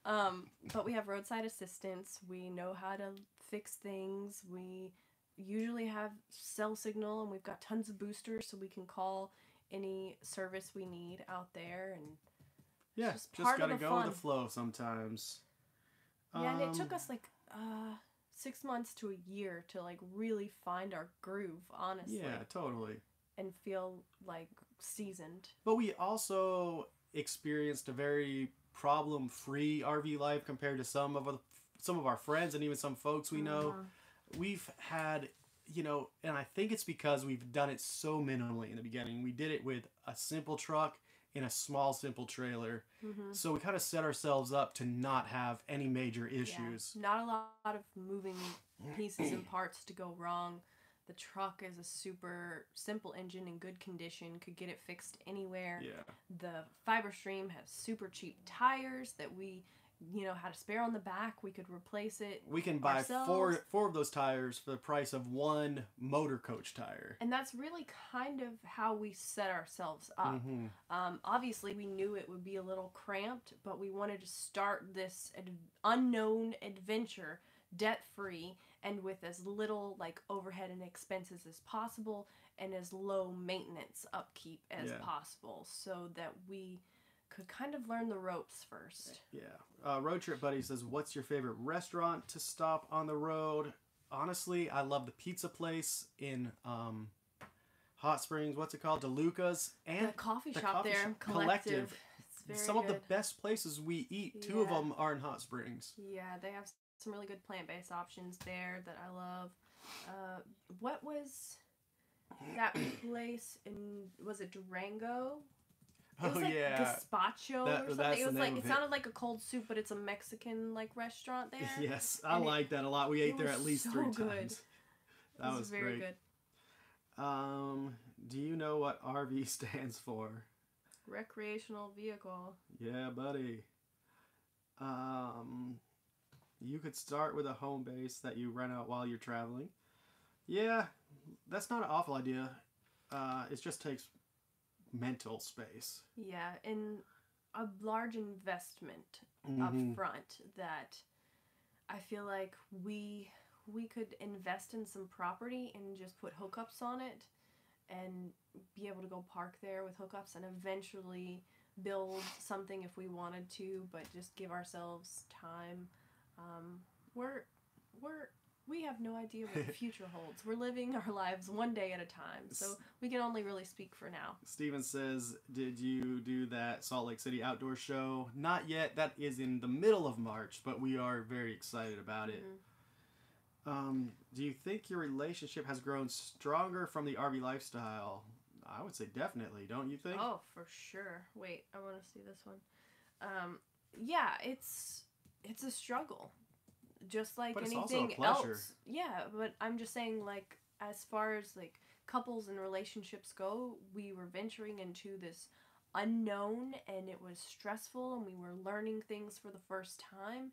But we have roadside assistance. We know how to fix things. We usually have cell signal, and we've got tons of boosters so we can call any service we need out there. And Yeah, just just part of gotta the go fun. with the flow sometimes. Yeah, and it took us like 6 months to a year to like really find our groove, honestly. Yeah, totally. And feel like seasoned. But we also experienced a very problem-free RV life compared to some of our friends and even some folks we know. We've had, you know, and I think it's because we've done it so minimally in the beginning. We did it with a simple truck in a small, simple trailer. So we kind of set ourselves up to not have any major issues. Yeah, not a lot of moving pieces and parts to go wrong. The truck is a super simple engine in good condition, could get it fixed anywhere. Yeah. The Fiber Stream has super cheap tires that we, you know, had a spare on the back. We could replace it. We can buy ourselves. four of those tires for the price of one motor coach tire. And that's really kind of how we set ourselves up. Obviously, we knew it would be a little cramped, but we wanted to start this unknown adventure debt-free and with as little like overhead and expenses as possible, and as low maintenance upkeep as possible, so that we could kind of learn the ropes first. Yeah. Road Trip Buddy says, "What's your favorite restaurant to stop on the road?" Honestly, I love the pizza place in Hot Springs. What's it called? DeLuca's. And the coffee the shop coffee there, shop, Collective. some of the best places we eat. Two of them are in Hot Springs. Yeah, they have some really good plant-based options there that I love. What was that place in, was it Durango? It was like gazpacho or something. It was like, it sounded like a cold soup, but it's a Mexican like restaurant there. Yes, I like that a lot. We ate there at least 3 times. That was very great. Good. Do you know what RV stands for? Recreational vehicle. Yeah, buddy. You could start with a home base that you rent out while you're traveling. Yeah, that's not an awful idea. It just takes mental space. Yeah, and a large investment up front that I feel like we could invest in some property and just put hookups on it and be able to go park there with hookups and eventually build something if we wanted to, but just give ourselves time. We have no idea what the future holds. We're living our lives one day at a time, so we can only really speak for now. Steven says, did you do that Salt Lake City outdoor show? Not yet. That is in the middle of March, but we are very excited about it. Do you think your relationship has grown stronger from the RV lifestyle? I would say definitely, don't you think? Oh, for sure. Wait, I want to see this one. Yeah, it's a struggle. Just like anything else. Yeah, but I'm just saying, like, as far as like couples and relationships go, we were venturing into this unknown and it was stressful and we were learning things for the first time.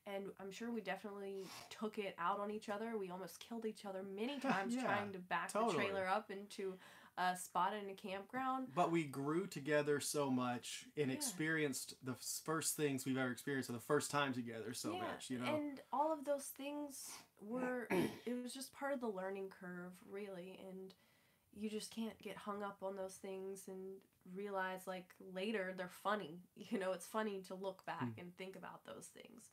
And I'm sure we definitely took it out on each other. We almost killed each other many times trying to back the trailer up into a spot in a campground. But we grew together so much and experienced the first things we've ever experienced for the first time together so much, you know? And all of those things were, it was just part of the learning curve, really. And you just can't get hung up on those things and realize, like, later they're funny. You know, it's funny to look back and think about those things.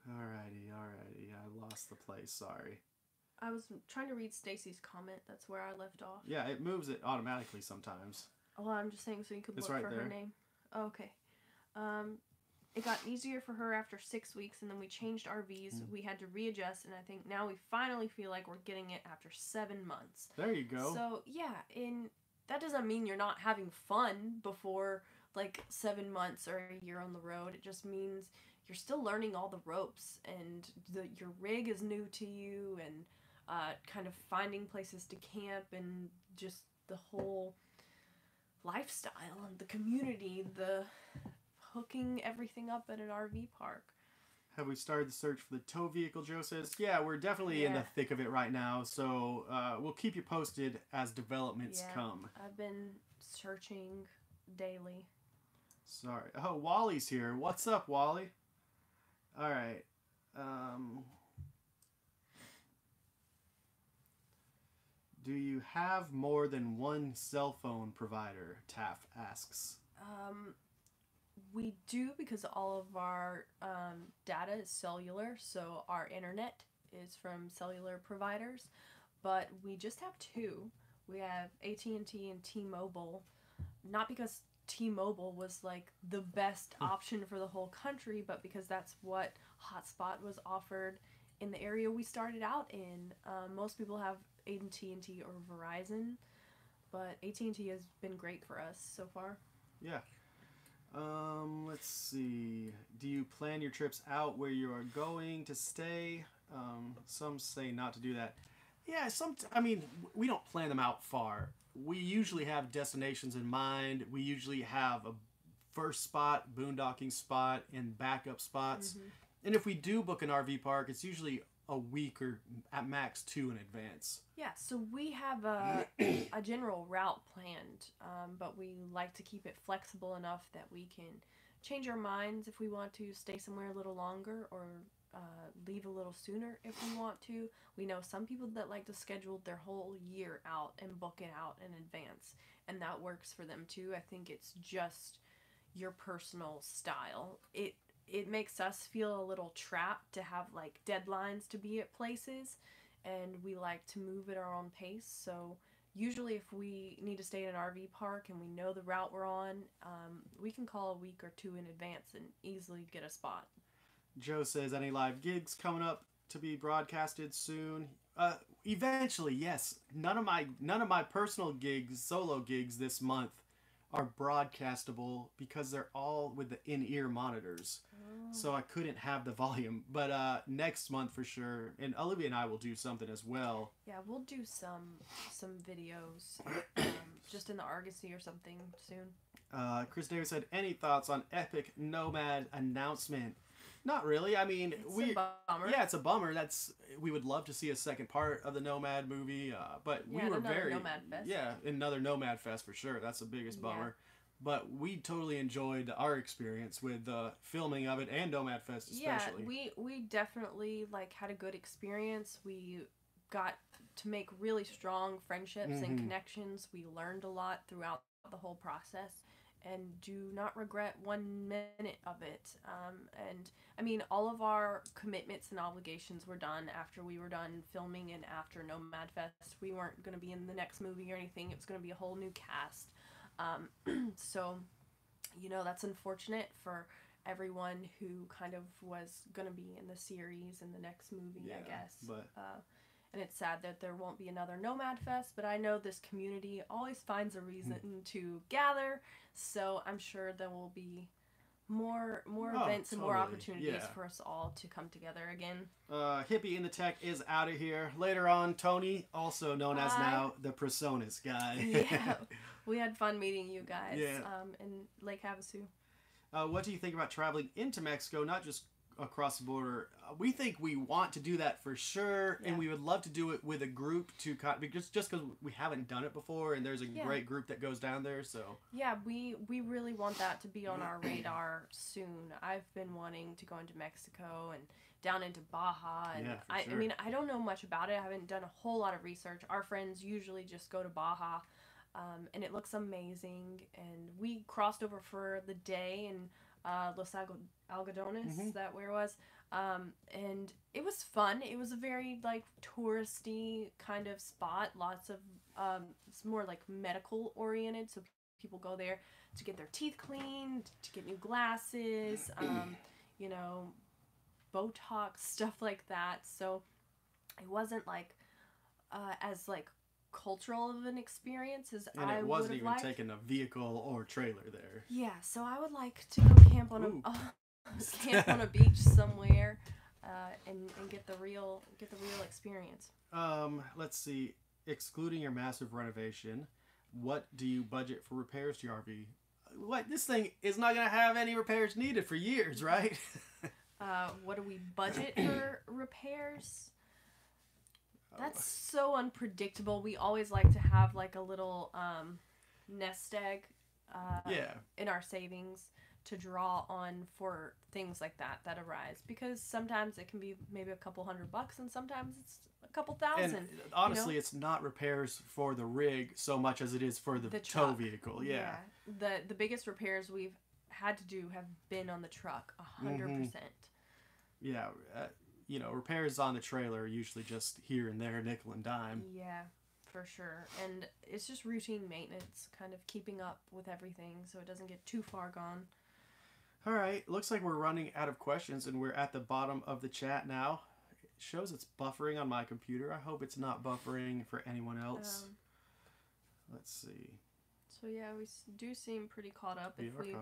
Alrighty. I lost the place, sorry. I was trying to read Stacy's comment. That's where I left off. Yeah, it moves it automatically sometimes. Well, I'm just saying so you could look for her name. Oh, okay. It got easier for her after 6 weeks, and then we changed RVs. We had to readjust, and I think now we finally feel like we're getting it after 7 months. There you go. So, yeah, and that doesn't mean you're not having fun before, like, 7 months or a year on the road. It just means you're still learning all the ropes, and your rig is new to you, and kind of finding places to camp, and just the whole lifestyle, and the community, the hooking everything up at an RV park. Have we started the search for the tow vehicle, Joe says? Yeah, we're definitely in the thick of it right now, so we'll keep you posted as developments come. I've been searching daily. Sorry. Oh, Wally's here. What's up, Wally? All right. Do you have more than one cell phone provider? Taff asks. We do, because all of our data is cellular, so our internet is from cellular providers. But we just have 2. We have AT&T and T-Mobile. Not because T-Mobile was like the best option for the whole country, but because that's what hotspot was offered in the area we started out in. Most people have AT&T or Verizon, but AT&T has been great for us so far. Yeah. Let's see. Do you plan your trips out where you are going to stay? Some say not to do that. Yeah, I mean, we don't plan them out far. We usually have destinations in mind. We usually have a first spot, boondocking spot, and backup spots. And if we do book an RV park, it's usually a week or at max 2 in advance. Yeah, so we have a general route planned, but we like to keep it flexible enough that we can change our minds if we want to stay somewhere a little longer, or leave a little sooner if we want to. We know some people that like to schedule their whole year out and book it out in advance, and that works for them too. I think it's just your personal style. It makes us feel a little trapped to have like deadlines to be at places, and we like to move at our own pace, so usually if we need to stay in an RV park and we know the route we're on, we can call a week or two in advance and easily get a spot. Joe says, any live gigs coming up to be broadcasted soon? Eventually, yes. None of my personal gigs, solo gigs this month, are broadcastable because they're all with the in-ear monitors. So I couldn't have the volume. But next month for sure, and Olivia and I will do something as well. Yeah, we'll do some videos just in the Argosy or something soon. Chris Davis said, any thoughts on Epic Nomad announcement? Not really. I mean, It's a bummer. Yeah, it's a bummer. We would love to see a second part of the Nomad movie, but we were very Nomad Fest. Yeah, another Nomad Fest for sure. That's the biggest bummer. But we totally enjoyed our experience with the filming of it and Nomad Fest especially. Yeah, we definitely had a good experience. We got to make really strong friendships and connections. We learned a lot throughout the whole process and do not regret 1 minute of it. And I mean, all of our commitments and obligations were done after we were done filming and after Nomad Fest. We weren't going to be in the next movie or anything. It was going to be a whole new cast. So, that's unfortunate for everyone who kind of was going to be in the series and the next movie, I guess. But and it's sad that there won't be another Nomad Fest, but I know this community always finds a reason to gather, so I'm sure there will be more events and more opportunities for us all to come together again. Hippie in the Tech is out of here. Later on, Tony, also known as now the Personas guy. Yeah, we had fun meeting you guys in Lake Havasu. What do you think about traveling into Mexico, not just across the border? We think we want to do that for sure, and we would love to do it with a group just because we haven't done it before, and there's a great group that goes down there. So yeah, we really want that to be on our radar soon. I've been wanting to go into Mexico and down into Baja, and I mean, I don't know much about it. I haven't done a whole lot of research. Our friends usually just go to Baja, and it looks amazing. And we crossed over for the day in Los Algodones, is that where it was? And it was fun. It was a very touristy kind of spot. Lots of it's more medical oriented, so people go there to get their teeth cleaned, to get new glasses, Botox, stuff like that. So it wasn't as cultural of an experience as and I it wasn't would even have liked. taking a vehicle or trailer there. Yeah, so I would like to go camp on camp on a beach somewhere, and get the real experience. Let's see. Excluding your massive renovation, what do you budget for repairs to your RV? What, this thing is not gonna have any repairs needed for years, right? What do we budget for repairs? That's so unpredictable. We always like to have a little nest egg in our savings to draw on for things like that arise, because sometimes it can be maybe a couple $100 and sometimes it's a couple thousand. And honestly, it's not repairs for the rig so much as it is for the tow vehicle. Yeah. The biggest repairs we've had to do have been on the truck, 100%. Yeah. Repairs on the trailer are usually just here and there, nickel and dime. Yeah, for sure. And it's just routine maintenance, kind of keeping up with everything so it doesn't get too far gone. All right. Looks like we're running out of questions, and we're at the bottom of the chat now. It shows it's buffering on my computer. I hope it's not buffering for anyone else. Let's see. So yeah, we do seem pretty caught up. If we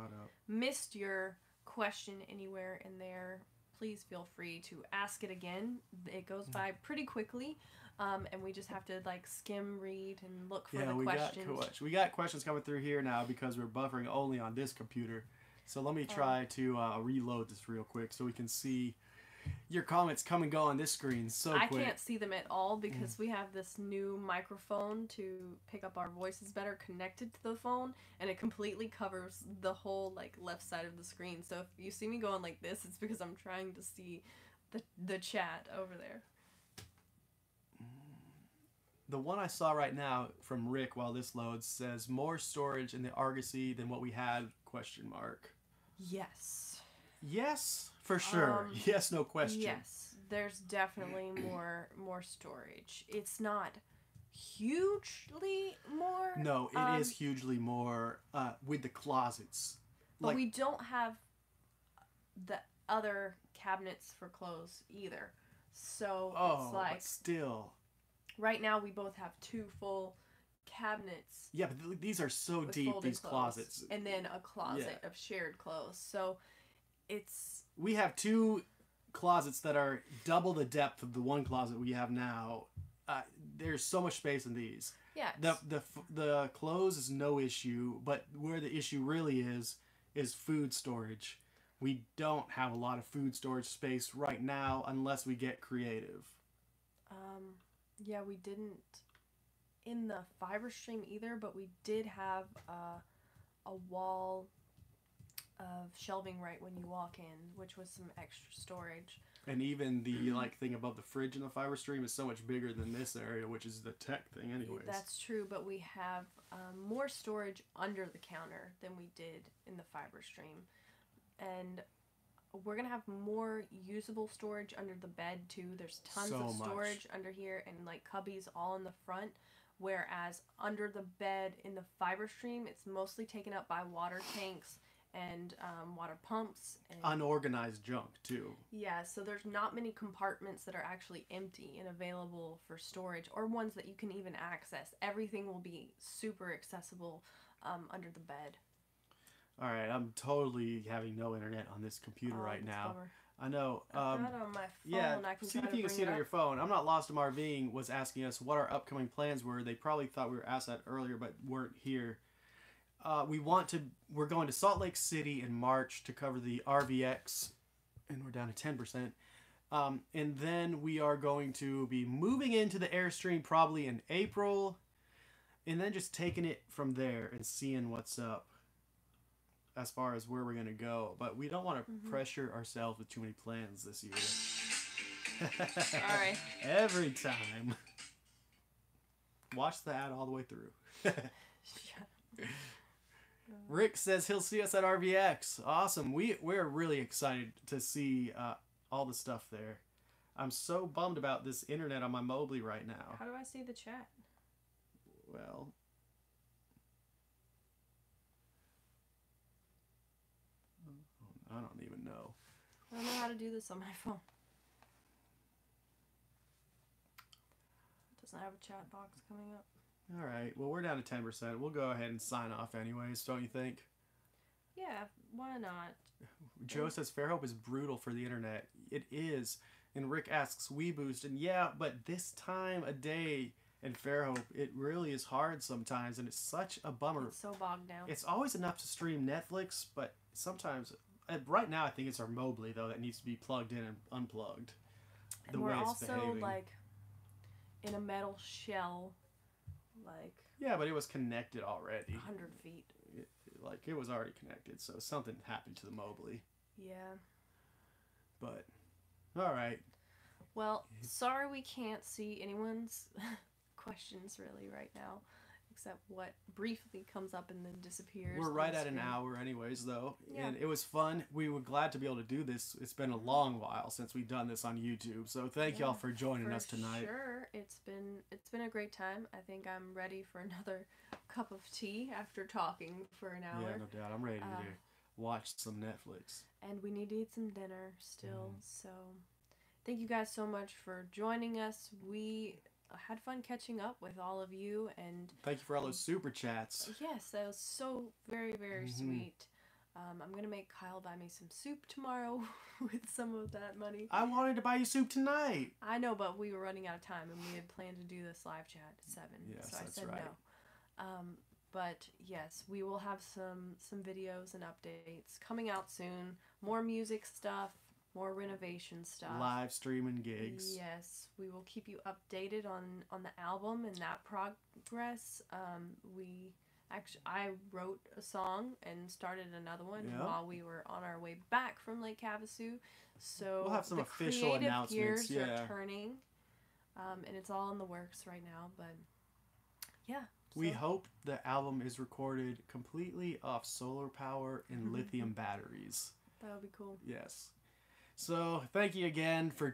missed your question anywhere in there, please feel free to ask it again. It goes by pretty quickly, and we just have to skim read and look for the questions. We got questions coming through here now because we're buffering only on this computer. So let me try to reload this real quick so we can see your comments come and go on this screen quick. I can't see them at all because we have this new microphone to pick up our voices better connected to the phone, and it completely covers the whole left side of the screen. So if you see me going like this, it's because I'm trying to see the chat over there. The one I saw right now from Rick while this loads says more storage in the Argosy than what we had ? Yes. Yes, for sure. Yes, no question. Yes, there's definitely more storage. It's not hugely more. No, it is hugely more with the closets. But we don't have the other cabinets for clothes either. So it's like, but still. Right now we both have 2 full cabinets. Yeah, but these are so deep, these closets. And then a closet of shared clothes. So it's... We have 2 closets that are double the depth of the one closet we have now. There's so much space in these. Yeah. The clothes is no issue, but where the issue really is food storage. We don't have a lot of food storage space right now unless we get creative. Yeah, we didn't in the fiber stream either, but we did have a wall of shelving right when you walk in, which was some extra storage. And even the thing above the fridge in the fiber stream is so much bigger than this area, which is the tech thing anyways. That's true, but we have more storage under the counter than we did in the fiber stream. And we're going to have more usable storage under the bed too. There's tons of storage under here and like cubbies all in the front. Whereas under the bed in the fiber stream, it's mostly taken up by water tanks and water pumps. And unorganized junk too. Yeah, so there's not many compartments that are actually empty and available for storage, or ones that you can even access. Everything will be super accessible under the bed. All right, I'm totally having no internet on this computer right now. Bummer. I know. I've got it on my phone. Yeah, I can see if you can see it on your phone. I'm Not Lost in RVing was asking us what our upcoming plans were. They probably thought we were asked that earlier, but weren't here. We're going to Salt Lake City in March to cover the RVX, and we're down to 10%. And then we are going to be moving into the Airstream probably in April, and then just taking it from there and seeing what's up as far as where we're going to go. But we don't want to pressure ourselves with too many plans this year. Sorry. Every time. Watch the ad all the way through. Rick says he'll see us at RVX. Awesome. We're really excited to see all the stuff there. I'm so bummed about this internet on my Mobley right now. How do I see the chat? Well... I don't even know. I don't know how to do this on my phone. It doesn't have a chat box coming up. All right. Well, we're down to 10%. We'll go ahead and sign off anyways, don't you think? Yeah, why not? Joe says Fairhope is brutal for the internet. It is. And Rick asks WeBoost. And yeah, but this time of day in Fairhope, it really is hard sometimes. And it's such a bummer. It's so bogged down. It's always enough to stream Netflix, but sometimes... Right now, I think it's our Mobley, though, that needs to be plugged in and unplugged. And we're also, like, in a metal shell, like... Yeah, but it was connected already. 100 feet. It was already connected, so something happened to the Mobley. Yeah. But, alright. Well, sorry we can't see anyone's questions, really, right now. Except what briefly comes up and then disappears. We're right at an hour anyways, though. Yeah. And it was fun. We were glad to be able to do this. It's been a long while since we've done this on YouTube. So thank y'all for joining us tonight. Sure. It's been a great time. I think I'm ready for another cup of tea after talking for an hour. Yeah, no doubt. I'm ready to watch some Netflix. And we need to eat some dinner still. So thank you guys so much for joining us. We... had fun catching up with all of you, and thank you for all those super chats. Yes, that was so very, very sweet. I'm gonna make Kyle buy me some soup tomorrow with some of that money. I wanted to buy you soup tonight. I know, but we were running out of time, and we had planned to do this live chat at 7. Yes, so I said right. no. But yes, we will have some videos and updates coming out soon. More music stuff. More renovation stuff. Live streaming gigs. Yes, we will keep you updated on the album and that progress. I wrote a song and started another one while we were on our way back from Lake Havasu. So we'll have some official announcements. Gears are turning, and it's all in the works right now. But yeah, we hope the album is recorded completely off solar power and lithium batteries. That would be cool. Yes. So, thank you again for